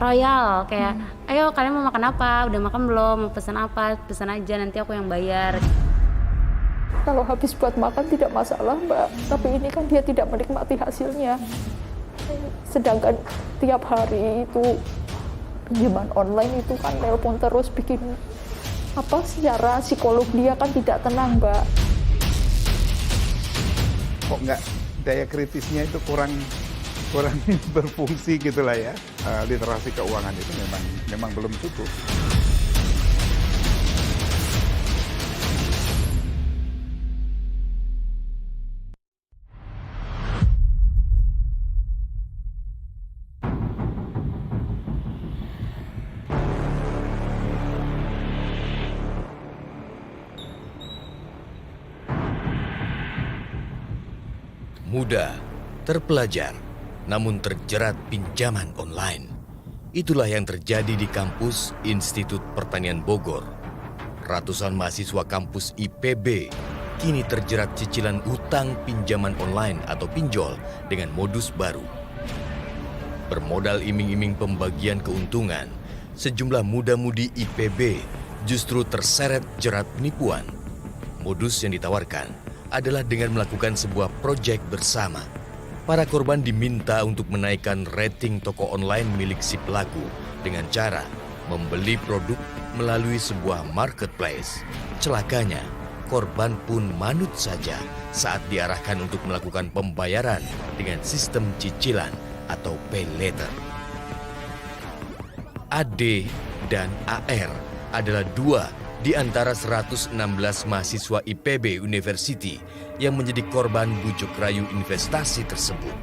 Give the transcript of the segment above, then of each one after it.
royal kayak ayo kalian mau makan apa, udah makan belum, mau pesan apa, pesan aja nanti aku yang bayar. Kalau habis buat makan tidak masalah Mbak, tapi ini kan dia tidak menikmati hasilnya. Sedangkan tiap hari itu pinjaman online itu kan telepon terus bikin secara psikolog dia kan tidak tenang Mbak. Kok nggak daya kritisnya itu kurang berfungsi gitulah ya. Literasi keuangan itu memang belum cukup. Muda, terpelajar, namun terjerat pinjaman online. Itulah yang terjadi di kampus Institut Pertanian Bogor. Ratusan mahasiswa kampus IPB kini terjerat cicilan utang pinjaman online atau pinjol dengan modus baru. Bermodal iming-iming pembagian keuntungan, sejumlah muda-mudi IPB justru terseret jerat penipuan. Modus yang ditawarkan adalah dengan melakukan sebuah proyek bersama. Para korban diminta untuk menaikkan rating toko online milik si pelaku dengan cara membeli produk melalui sebuah marketplace. Celakanya, korban pun manut saja saat diarahkan untuk melakukan pembayaran dengan sistem cicilan atau pay later. AD dan AR adalah dua di antara 116 mahasiswa IPB University yang menjadi korban bujuk rayu investasi tersebut.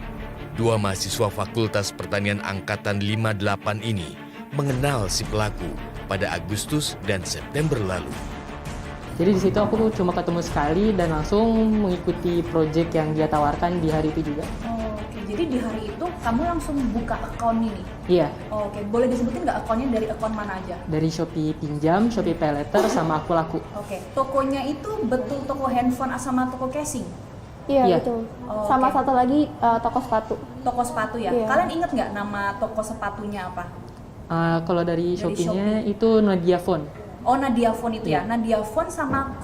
Dua mahasiswa Fakultas Pertanian Angkatan 58 ini mengenal si pelaku pada Agustus dan September lalu. Jadi di situ aku cuma ketemu sekali dan langsung mengikuti proyek yang dia tawarkan di hari itu juga. Oke, jadi di hari itu kamu langsung buka akun ini? Iya. Oke, boleh disebutin nggak akunnya dari akun mana aja? Dari Shopee Pinjam, Shopee Pay Later, sama Aku Laku. Oke, tokonya itu betul toko handphone sama toko casing? Iya Iya. betul. Oh, Sama oke. satu lagi toko sepatu. Toko sepatu ya? Iya. Kalian inget nggak nama toko sepatunya apa? Kalau dari Shopee-nya Shopee. itu Nadia Phone. Oh, Nadia Phone itu ya? Iya. Nadia Phone sama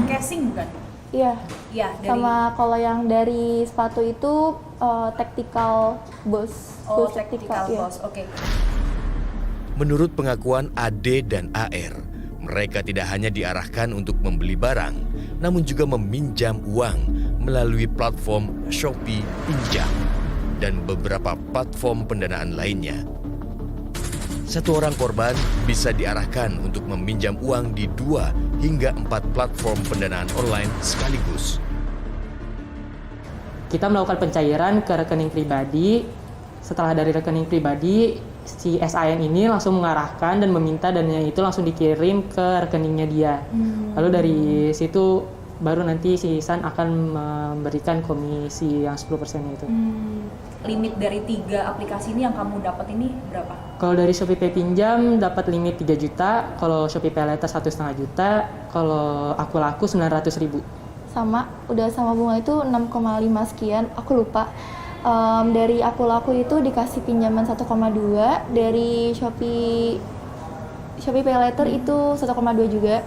casing bukan? Iya. Iya, dari... Sama kalau yang dari sepatu itu Tactical Boss. Oh, Boss Tactical iya. Boss, oke. Menurut pengakuan AD dan AR, mereka tidak hanya diarahkan untuk membeli barang, namun juga meminjam uang melalui platform Shopee Pinjam dan beberapa platform pendanaan lainnya. Satu orang korban bisa diarahkan untuk meminjam uang di 2 hingga 4 platform pendanaan online sekaligus. Kita melakukan pencairan ke rekening pribadi. Setelah dari rekening pribadi, si SIN ini langsung mengarahkan dan meminta dananya itu langsung dikirim ke rekeningnya dia. Lalu dari situ baru nanti si San akan memberikan komisi yang 10% itu. Limit dari 3 aplikasi ini yang kamu dapat ini berapa? Kalau dari Shopee Pay Pinjam dapat limit 3 juta, kalau Shopee Pay Later 1,5 juta, kalau Aku Laku 900.000. Sama bunga itu 6,5 sekian, aku lupa. Dari Aku Laku itu dikasih pinjaman 1,2, dari Shopee Pay Later itu 1,2 juga.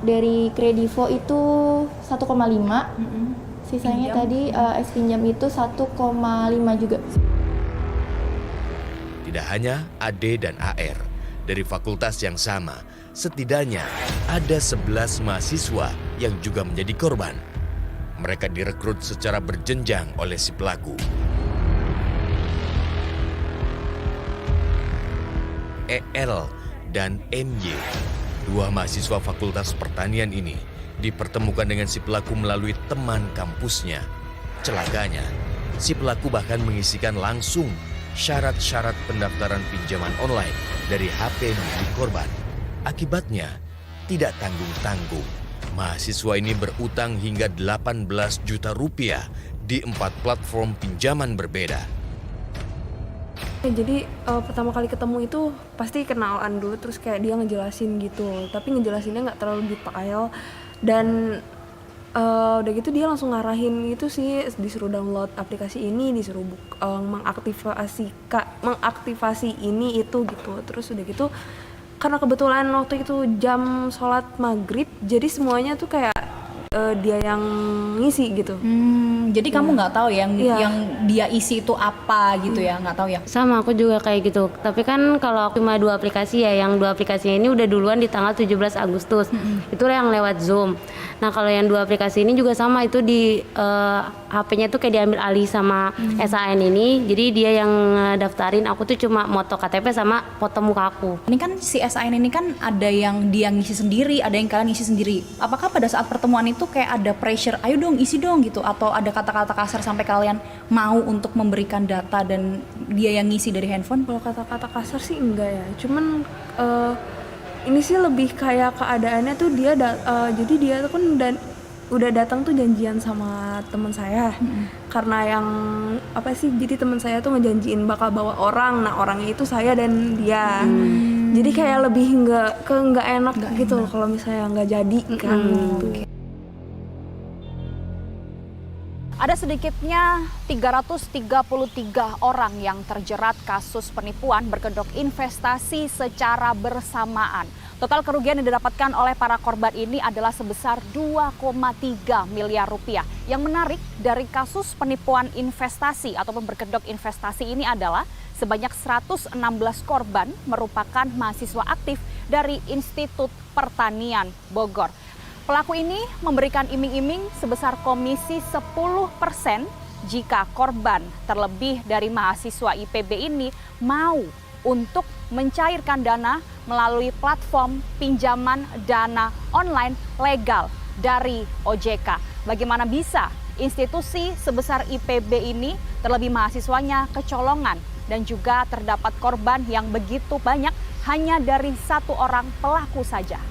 Dari Kredivo itu 1,5. Sisanya Pinjam. tadi pinjam itu 1,5 juga. Tidak hanya AD dan AR, dari fakultas yang sama, setidaknya ada 11 mahasiswa yang juga menjadi korban. Mereka direkrut secara berjenjang oleh si pelaku. EL dan MY, dua mahasiswa Fakultas Pertanian ini, dipertemukan dengan si pelaku melalui teman kampusnya. Celakanya, si pelaku bahkan mengisikan langsung syarat-syarat pendaftaran pinjaman online dari HP milik korban. Akibatnya, tidak tanggung-tanggung, mahasiswa ini berutang hingga 18 juta rupiah di 4 platform pinjaman berbeda. Jadi pertama kali ketemu itu pasti kenalan dulu, terus kayak dia ngejelasin gitu, tapi ngejelasinnya nggak terlalu detail dan Udah gitu dia langsung ngarahin gitu sih, disuruh download aplikasi ini, disuruh mengaktifasi ini itu gitu. Terus udah gitu karena kebetulan waktu itu jam sholat maghrib, jadi semuanya tuh kayak dia yang ngisi gitu. Jadi kamu nggak tahu yang Iya. yang dia isi itu apa gitu ya, nggak tahu ya. Sama aku juga kayak gitu. Tapi kan kalau cuma 2 aplikasi ya, yang 2 aplikasinya ini udah duluan di tanggal 17 Agustus. Itu yang lewat Zoom. Nah, kalau yang 2 aplikasi ini juga sama, itu di HP-nya tuh kayak diambil alih sama SAN ini. Jadi dia yang daftarin, aku tuh cuma moto KTP sama foto muka aku. Ini kan si SIN ini kan ada yang dia ngisi sendiri, ada yang kalian ngisi sendiri. Apakah pada saat pertemuan itu kayak ada pressure, ayo dong isi dong gitu, atau ada kata-kata kasar sampai kalian mau untuk memberikan data dan dia yang ngisi dari handphone? Kalau kata-kata kasar sih enggak ya, cuman ini sih lebih kayak keadaannya tuh dia jadi dia tuh kan udah datang tuh janjian sama teman saya. Karena yang apa sih, jadi teman saya tuh ngejanjiin bakal bawa orang, nah orangnya itu saya dan dia. Jadi kayak lebih nggak enak gitu kalau misalnya nggak jadi kan gitu. Ada sedikitnya 333 orang yang terjerat kasus penipuan berkedok investasi secara bersamaan. Total kerugian yang didapatkan oleh para korban ini adalah sebesar 2,3 miliar rupiah. Yang menarik dari kasus penipuan investasi ataupun berkedok investasi ini adalah sebanyak 116 korban merupakan mahasiswa aktif dari Institut Pertanian Bogor. Pelaku ini memberikan iming-iming sebesar komisi 10% jika korban terlebih dari mahasiswa IPB ini mau untuk mencairkan dana melalui platform pinjaman dana online legal dari OJK. Bagaimana bisa institusi sebesar IPB ini terlebih mahasiswanya kecolongan dan juga terdapat korban yang begitu banyak hanya dari 1 orang pelaku saja.